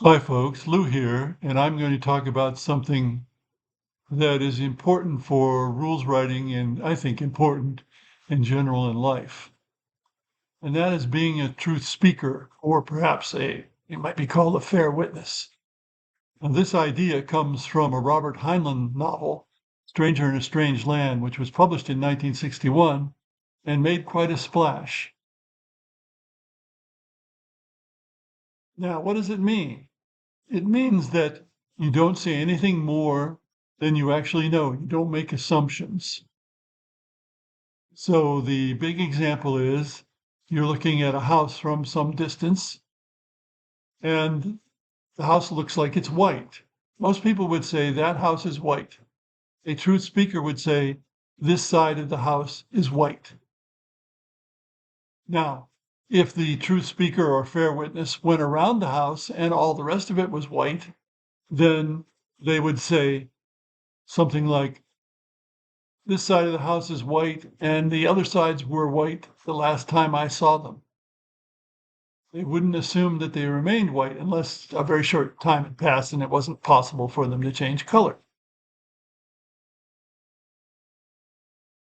Hi folks, Lou here, and I'm going to talk about something that is important for rules writing and I think important in general in life. And that is being a truth speaker, or perhaps it might be called a fair witness. Now, this idea comes from a Robert Heinlein novel, Stranger in a Strange Land, which was published in 1961 and made quite a splash. Now, what does it mean? It means that you don't say anything more than you actually know. You don't make assumptions. So the big example is you're looking at a house from some distance and the house looks like it's white. Most people would say that house is white. A truth speaker would say this side of the house is white. Now, if the truth speaker or fair witness went around the house and all the rest of it was white, then they would say something like, this side of the house is white and the other sides were white the last time I saw them. They wouldn't assume that they remained white unless a very short time had passed and it wasn't possible for them to change color.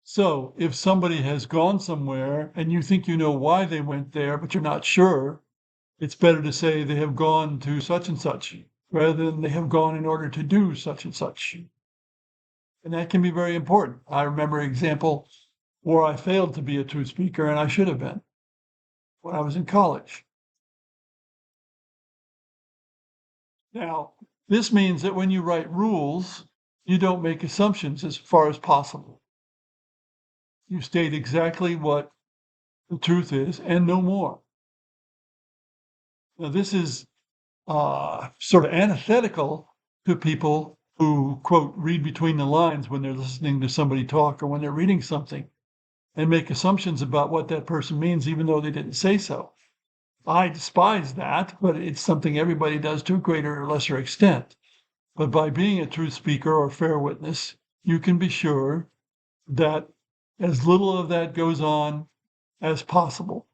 So if somebody has gone somewhere and you think you know why they went there, but you're not sure, it's better to say they have gone to such and such rather than they have gone in order to do such and such. And that can be very important. I remember an example where I failed to be a truth speaker and I should have been when I was in college. Now, this means that when you write rules, you don't make assumptions as far as possible. You state exactly what the truth is and no more. Now, this is sort of antithetical to people who, quote, read between the lines when they're listening to somebody talk or when they're reading something and make assumptions about what that person means, even though they didn't say so. I despise that, but it's something everybody does to a greater or lesser extent. But by being a truth speaker or fair witness, you can be sure that as little of that goes on as possible.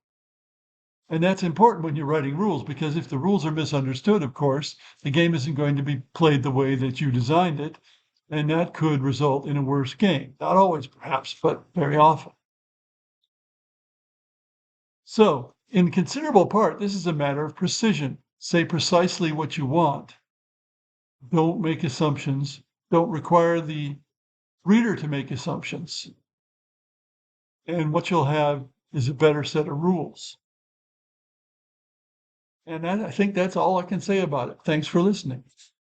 And that's important when you're writing rules, because if the rules are misunderstood, of course, the game isn't going to be played the way that you designed it. And that could result in a worse game. Not always, perhaps, but very often. So, in considerable part, this is a matter of precision. Say precisely what you want. Don't make assumptions. Don't require the reader to make assumptions. And what you'll have is a better set of rules. And I think that's all I can say about it. Thanks for listening.